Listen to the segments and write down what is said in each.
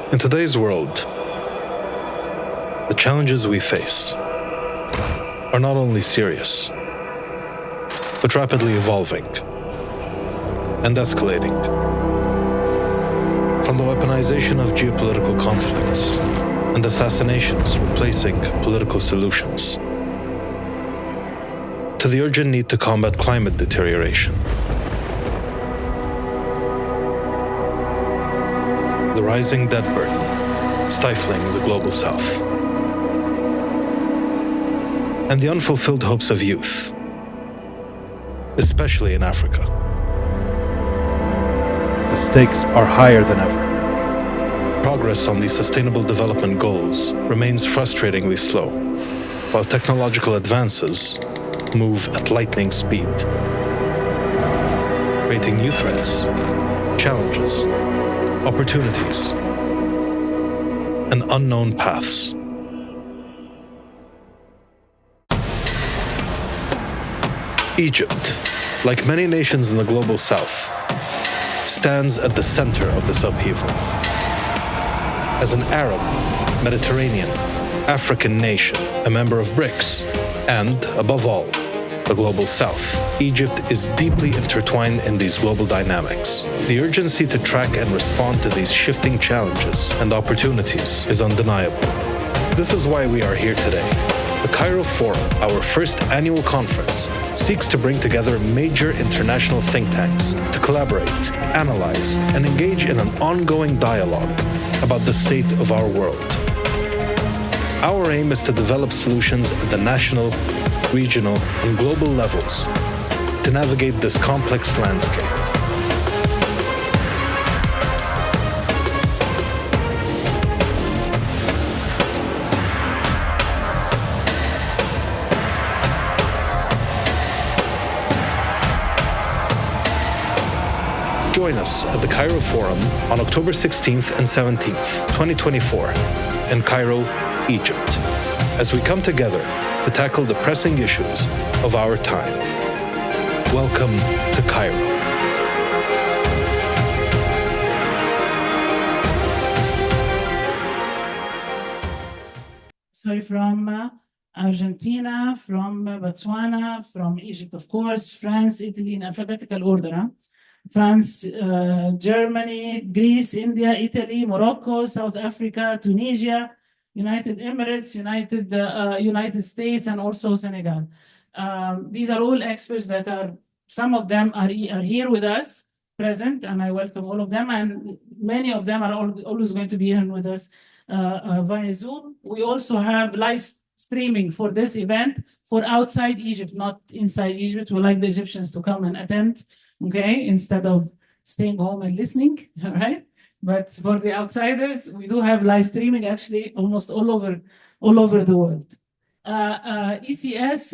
In today's world, the challenges we face are not only serious, but rapidly evolving and escalating. From the weaponization of geopolitical conflicts and assassinations replacing political solutions, to the urgent need to combat climate deterioration, the rising debt burden stifling the global south, and the unfulfilled hopes of youth, especially in Africa. The stakes are higher than ever. Progress on these sustainable development goals remains frustratingly slow, while technological advances move at lightning speed, creating new threats, challenges, opportunities, and unknown paths. Egypt, like many nations in the global south, stands at the center of this upheaval. As an Arab, Mediterranean, African nation, a member of BRICS, and, above all, the global south, Egypt is deeply intertwined in these global dynamics. The urgency to track and respond to these shifting challenges and opportunities is undeniable. This is why we are here today. The CAIRO Forum, our first annual conference, seeks to bring together major international think tanks to collaborate, analyze, and engage in an ongoing dialogue about the state of our world. Our aim is to develop solutions at the national, regional, and global levels to navigate this complex landscape. Join us at the CAIRO Forum on October 16th and 17th, 2024, in Cairo, Egypt, as we come together to tackle the pressing issues of our time. Welcome to Cairo. So from Argentina, from Botswana, from Egypt, of course, France, Italy, in alphabetical order. France, Germany, Greece, India, Italy, Morocco, South Africa, Tunisia, United Emirates, United States, and also Senegal. These are all experts that some of them are here with us, present, and I welcome all of them. And many of them are always going to be here with us via Zoom. We also have live streaming for this event for outside Egypt, not inside Egypt. We like the Egyptians to come and attend, okay, instead of staying home and listening, all right? But for the outsiders, we do have live streaming actually almost all over the world. ECES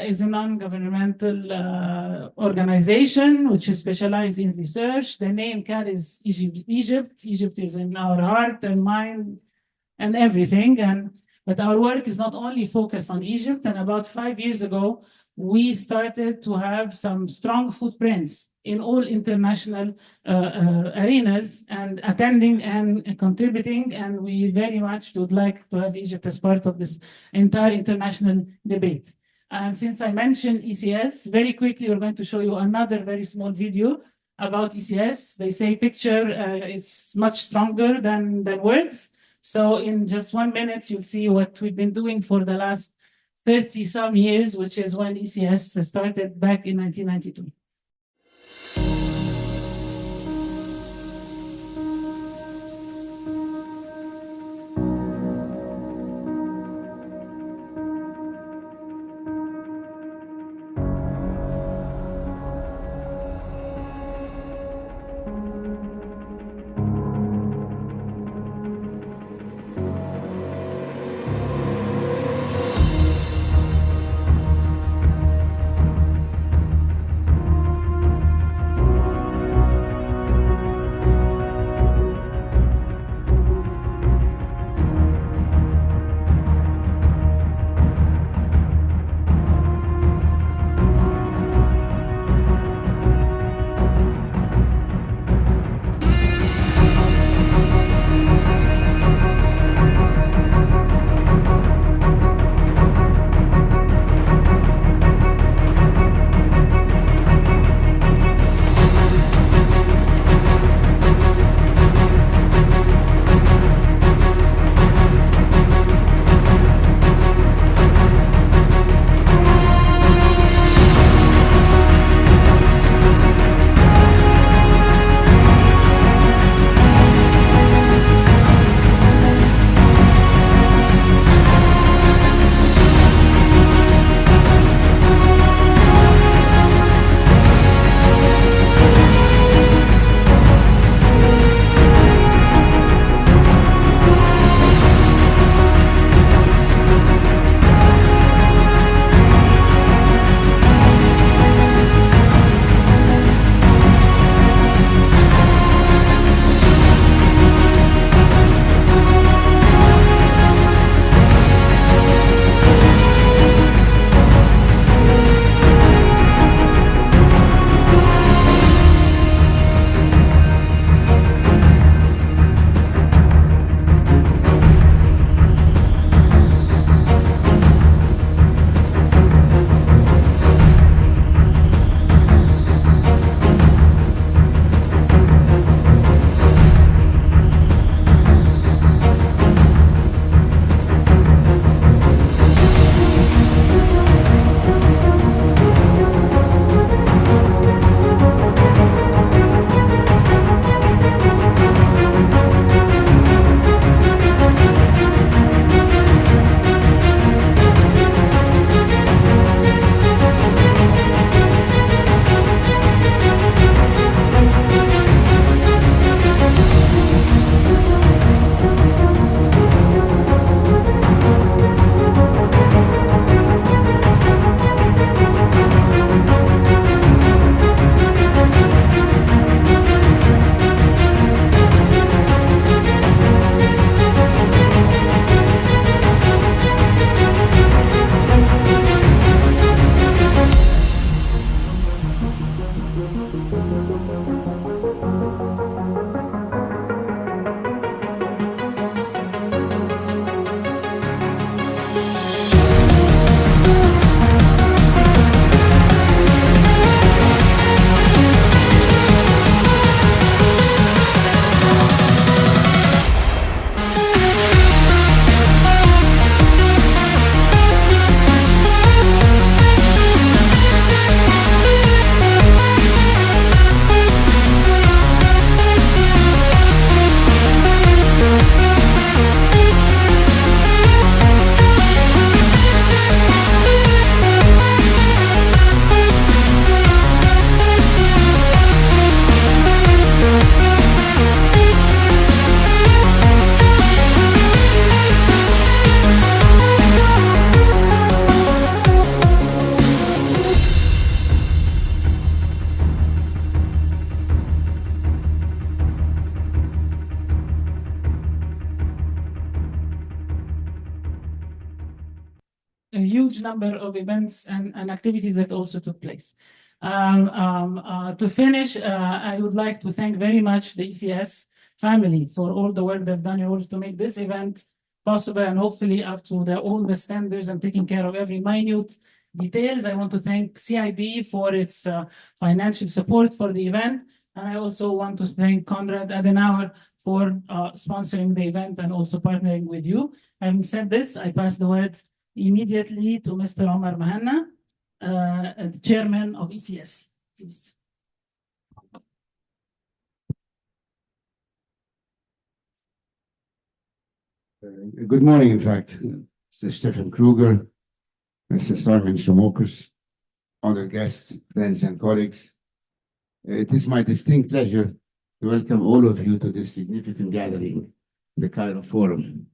is a non-governmental organization which is specialized in research. The name carries Egypt. Egypt is in our heart and mind and everything. But our work is not only focused on Egypt. And about 5 years ago, we started to have some strong footprints in all international arenas and attending and contributing. And we very much would like to have Egypt as part of this entire international debate. And since I mentioned ECES, very quickly, we're going to show you another very small video about ECES. They say picture is much stronger than words. So in just 1 minute, you'll see what we've been doing for the last 30 some years, which is when ECES started back in 1992. huge number of events and activities that also took place. To finish, I would like to thank very much the ECS family for all the work they've done in order to make this event possible, and hopefully up to all the standards and taking care of every minute details. I want to thank CIB for its financial support for the event. And I also want to thank Konrad Adenauer for sponsoring the event and also partnering with you. Having said this, I pass the word immediately to Mr. Omar Mohanna, the chairman of ECS. Please. Good morning, in fact. Mr. Steffen Krueger, Mr. Symeon Tsomokos, other guests, friends, and colleagues. It is my distinct pleasure to welcome all of you to this significant gathering, the CAIRO Forum,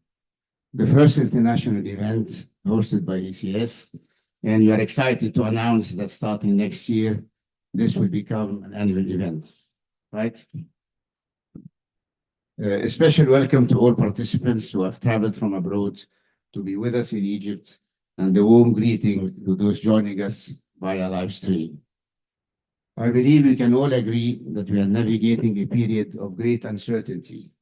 the first international event hosted by ECS, and we are excited to announce that starting next year, this will become an annual event, right? A special welcome to all participants who have traveled from abroad to be with us in Egypt, and a warm greeting to those joining us via live stream. I believe we can all agree that we are navigating a period of great uncertainty,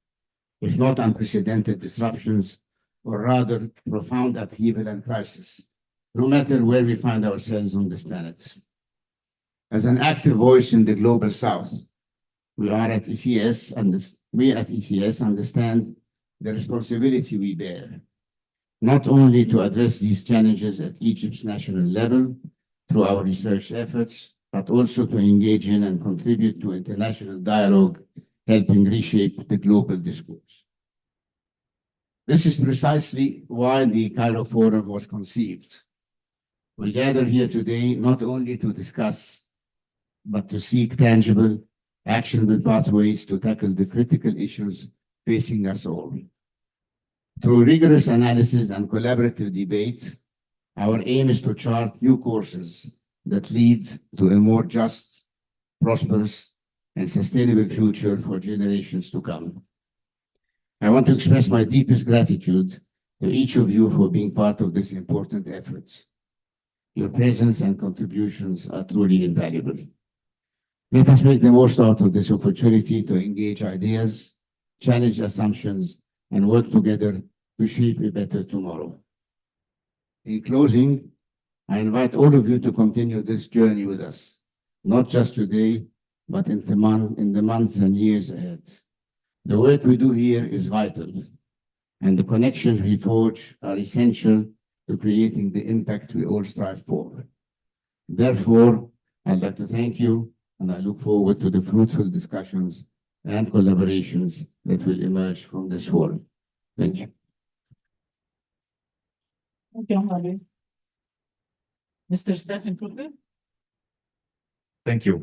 if not unprecedented disruptions, or rather profound upheaval and crisis, no matter where we find ourselves on this planet. As an active voice in the global South, we at ECS understand the responsibility we bear, not only to address these challenges at Egypt's national level through our research efforts, but also to engage in and contribute to international dialogue, helping reshape the global discourse. This is precisely why the CAIRO Forum was conceived. We gather here today not only to discuss, but to seek tangible, actionable pathways to tackle the critical issues facing us all. Through rigorous analysis and collaborative debate, our aim is to chart new courses that lead to a more just, prosperous, and sustainable future for generations to come. I want to express my deepest gratitude to each of you for being part of this important effort. Your presence and contributions are truly invaluable. Let us make the most out of this opportunity to engage ideas, challenge assumptions, and work together to shape a better tomorrow. In closing, I invite all of you to continue this journey with us, not just today, but in the months and years ahead. The work we do here is vital, and the connections we forge are essential to creating the impact we all strive for. Therefore, I'd like to thank you, and I look forward to the fruitful discussions and collaborations that will emerge from this forum. Thank you. Thank you, Omar. Mr. Steffen Krueger. Thank you.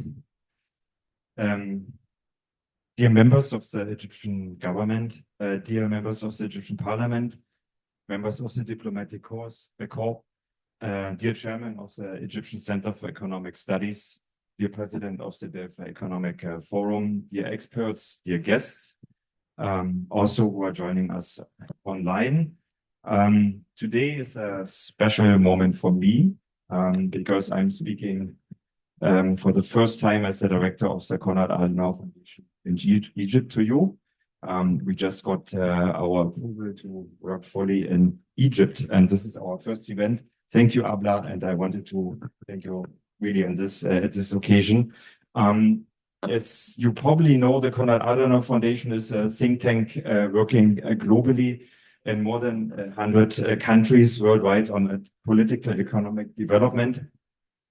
Dear members of the Egyptian government, dear members of the Egyptian parliament, members of the diplomatic corps, dear chairman of the Egyptian Center for Economic Studies, dear president of the Delphi Economic Forum, dear experts, dear guests, also who are joining us online. Today is a special moment for me because I'm speaking for the first time as the director of the Konrad Adenauer Foundation in Egypt to you. We just got our approval to work fully in Egypt, and this is our first event. Thank you, Abla, and I wanted to thank you really on this at this occasion. As you probably know, the Konrad Adenauer Foundation is a think tank working globally in more than 100 countries worldwide on political economic development.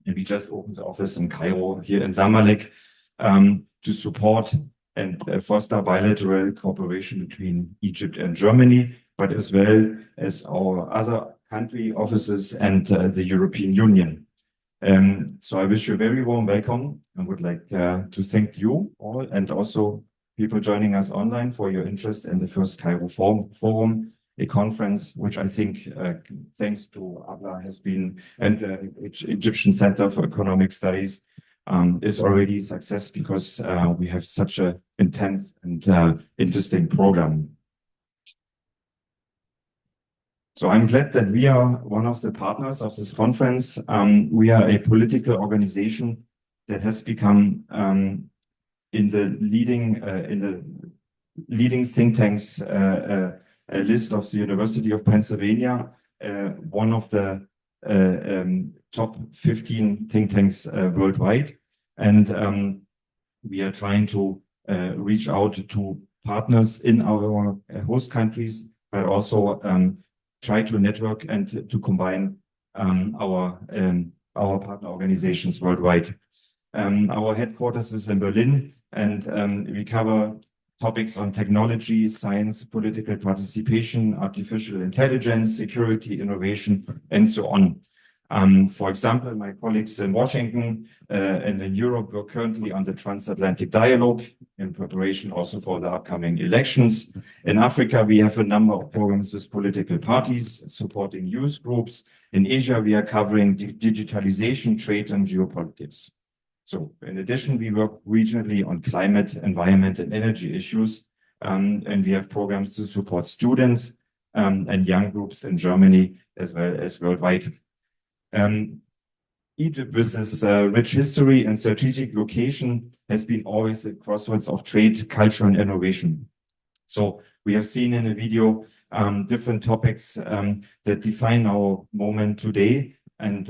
And we just opened the office in CAIRO here in Zamalek to support and foster bilateral cooperation between Egypt and Germany, but as well as our other country offices and the European Union. So I wish you a very warm welcome and would like to thank you all and also people joining us online for your interest in the first CAIRO Forum, a conference which I think, thanks to Abla, has been, and the Egyptian Center for Economic Studies, is already a success because we have such an intense and interesting program. So I'm glad that we are one of the partners of this conference. We are a political organization that has become in the leading think tanks list of the University of Pennsylvania, one of the top 15 think tanks worldwide. And we are trying to reach out to partners in our host countries, but also try to network and to combine our partner organizations worldwide. Our headquarters is in Berlin, and we cover topics on technology, science, political participation, artificial intelligence, security, innovation, and so on. For example, my colleagues in Washington and in Europe work currently on the transatlantic dialogue in preparation also for the upcoming elections. In Africa, we have a number of programs with political parties supporting youth groups. In Asia, we are covering digitalization, trade, and geopolitics. So in addition, we work regionally on climate, environment, and energy issues. And we have programs to support students and young groups in Germany as well as worldwide. Egypt, with its rich history and strategic location, has been always at crossroads of trade, culture, and innovation. So we have seen in a video different topics that define our moment today and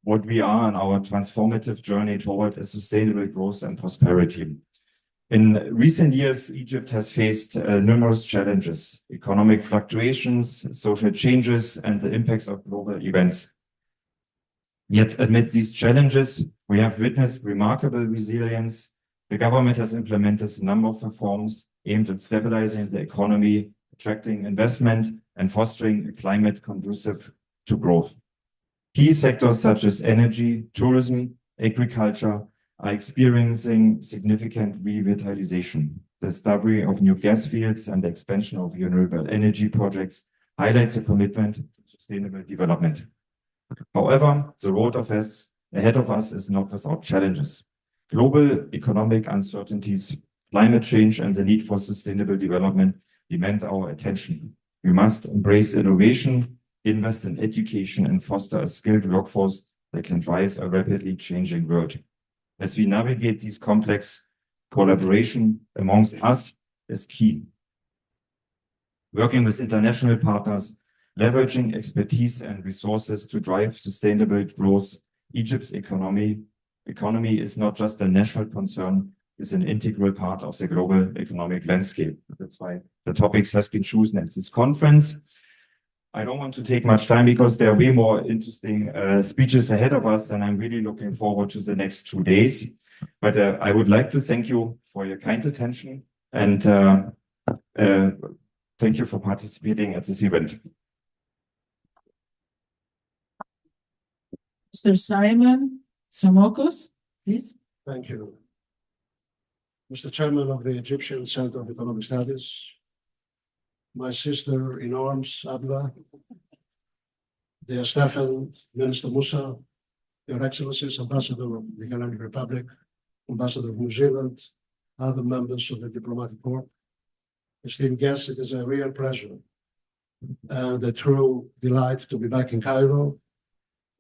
what we are on our transformative journey toward a sustainable growth and prosperity. In recent years, Egypt has faced numerous challenges: economic fluctuations, social changes, and the impacts of global events. Yet amid these challenges, we have witnessed remarkable resilience. The government has implemented a number of reforms aimed at stabilizing the economy, attracting investment, and fostering a climate conducive to growth. Key sectors such as energy, tourism, agriculture are experiencing significant revitalization. The discovery of new gas fields and the expansion of renewable energy projects highlights a commitment to sustainable development. However, the road ahead of us is not without challenges. Global economic uncertainties, climate change, and the need for sustainable development demand our attention. We must embrace innovation, invest in education, and foster a skilled workforce that can drive a rapidly changing world. As we navigate these complex, collaboration amongst us is key. Working with international partners, leveraging expertise and resources to drive sustainable growth, Egypt's economy is not just a national concern, it's an integral part of the global economic landscape. That's why the topics has been chosen at this conference. I don't want to take much time because there are way more interesting speeches ahead of us, and I'm really looking forward to the next 2 days. But I would like to thank you for your kind attention and thank you for participating at this event. Mr. Symeon Tsomokos, please. Thank you. Mr. Chairman of the Egyptian Center of Economic Studies, my sister in arms, Abla, dear Steffen, Minister Musa, Your Excellencies, Ambassador of the Hellenic Republic, Ambassador of New Zealand, other members of the diplomatic corps, esteemed guests, it is a real pleasure and a true delight to be back in Cairo,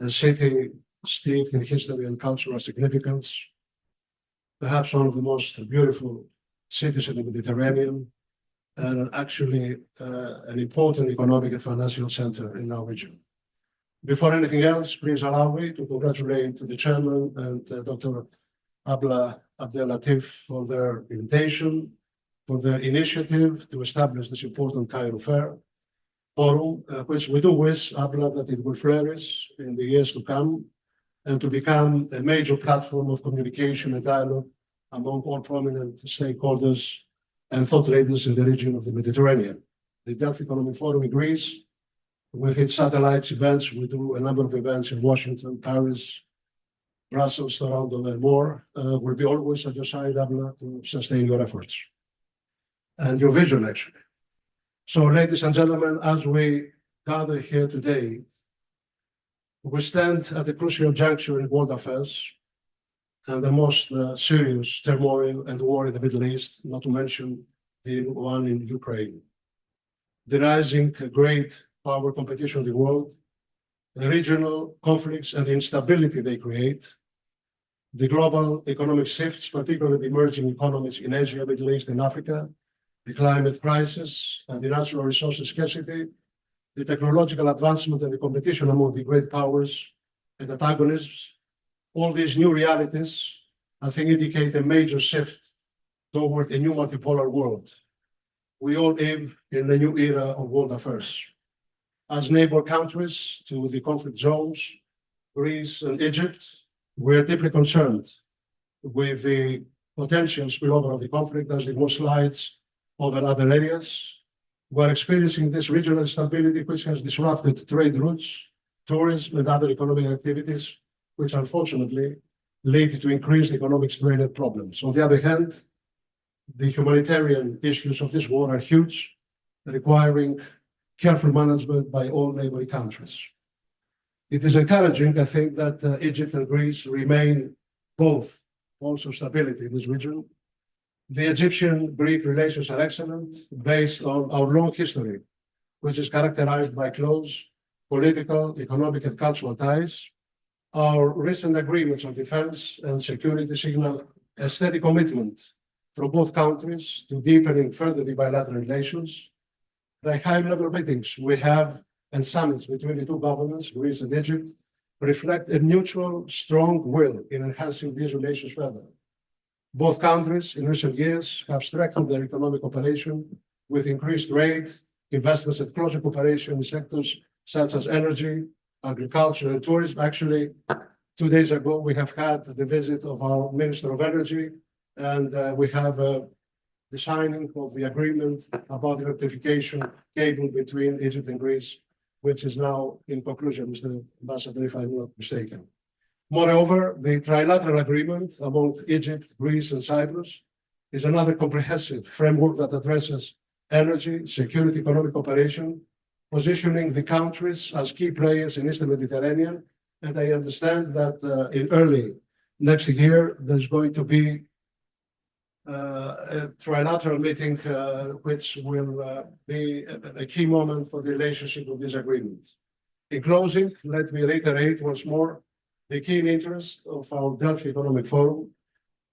a city steeped in history and cultural significance, perhaps one of the most beautiful cities in the Mediterranean, and actually an important economic and financial center in our region. Before anything else, please allow me to congratulate the chairman and Dr. Abla Abdel Latif for their invitation, for their initiative to establish this important Cairo Fair Forum, which we do wish, Abla, that it will flourish in the years to come and to become a major platform of communication and dialogue among all prominent stakeholders and thought leaders in the region of the Mediterranean. The Delphi Economic Forum in Greece, with its satellites events, we do a number of events in Washington, Paris, Brussels, Toronto, and more, will be always at your side, Abla, to sustain your efforts and your vision, actually. So, ladies and gentlemen, as we gather here today, we stand at a crucial juncture in world affairs and the most serious turmoil and war in the Middle East, not to mention the one in Ukraine. the rising great power competition in the world, the regional conflicts and instability they create, the global economic shifts, particularly the emerging economies in Asia, Middle East, and Africa, the climate crisis and the natural resources scarcity, the technological advancement and the competition among the great powers and antagonisms. All these new realities, I think, indicate a major shift toward a new multipolar world. We all live in a new era of world affairs. As neighbor countries to the conflict zones, Greece and Egypt, we are deeply concerned with the potential spillover of the conflict as the war slides over other areas. We are experiencing this regional instability, which has disrupted trade routes, tourism, and other economic activities, which unfortunately lead to increased economic strain and problems. On the other hand, the humanitarian issues of this war are huge, requiring careful management by all neighboring countries. It is encouraging, I think, that Egypt and Greece remain both poles of stability in this region. The Egyptian-Greek relations are excellent, based on our long history, which is characterized by close political, economic, and cultural ties. Our recent agreements on defense and security signal a steady commitment from both countries to deepening further the bilateral relations. The high-level meetings we have and summits between the two governments, Greece and Egypt, reflect a mutual, strong will in enhancing these relations further. Both countries in recent years have strengthened their economic cooperation with increased trade, investments, and closer cooperation in sectors such as energy, agriculture, and tourism. Actually, 2 days ago, we have had the visit of our Minister of Energy, and we have the signing of the agreement about the electrification cable between Egypt and Greece, which is now in conclusion, Mr. Ambassador, if I'm not mistaken. Moreover, the trilateral agreement among Egypt, Greece, and Cyprus is another comprehensive framework that addresses energy, security, economic cooperation, positioning the countries as key players in Eastern Mediterranean. And I understand that in early next year, there's going to be a trilateral meeting, which will be a key moment for the relationship of this agreement. In closing, let me reiterate once more the keen interest of our Delphi Economic Forum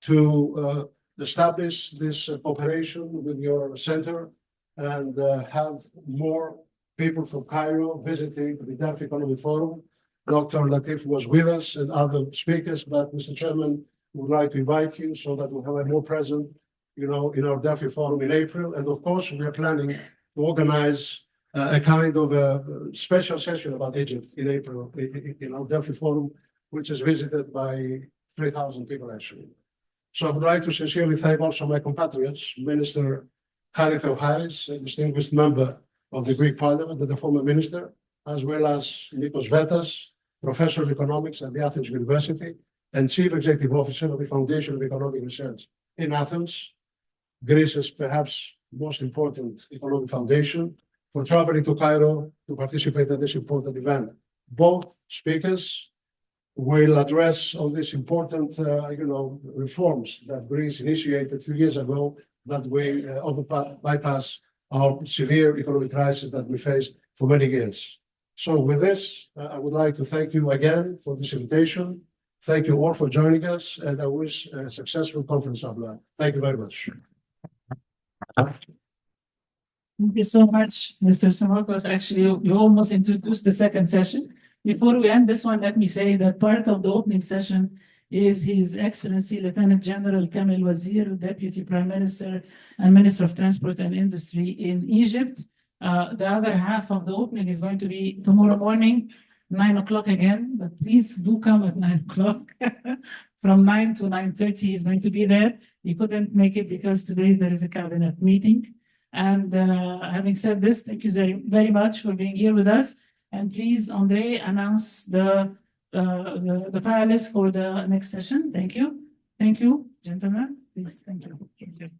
to establish this cooperation with your center and have more people from CAIRO visiting the Delphi Economic Forum. Dr. Latif was with us and other speakers, but Mr. Chairman, would like to invite you so that we'll have a more present, in our Delphi Forum in April. And of course, we are planning to organize a kind of a special session about Egypt in April in our Delphi Forum, which is visited by 3,000 people actually. So I would like to sincerely thank also my compatriots, Minister Harris, a distinguished member of the Greek Parliament and the former minister, as well as Nikos Vetas, Professor of Economics at the Athens University and Chief Executive Officer of the Foundation of Economic Research in Athens, Greece's perhaps most important economic foundation, for traveling to Cairo to participate at this important event. Both speakers will address all these important, reforms that Greece initiated a few years ago that will bypass our severe economic crisis that we faced for many years. So with this, I would like to thank you again for this invitation. Thank you all for joining us, and I wish a successful conference, Abla. Thank you very much. Thank you so much, Mr. Tsomokos. Actually, you almost introduced the second session. Before we end this one, let me say that part of the opening session is His Excellency Lieutenant General Kamel Wazir, Deputy Prime Minister and Minister of Transport and Industry in Egypt. The other half of the opening is going to be tomorrow morning, 9 o'clock again, but please do come at 9 o'clock. From 9 to 9:30, he's going to be there. He couldn't make it because today there is a cabinet meeting. And having said this, thank you very, very much for being here with us. And please, Andre, announce the panelists for the next session. Thank you. Thank you, gentlemen. Please, thank you. Thank you.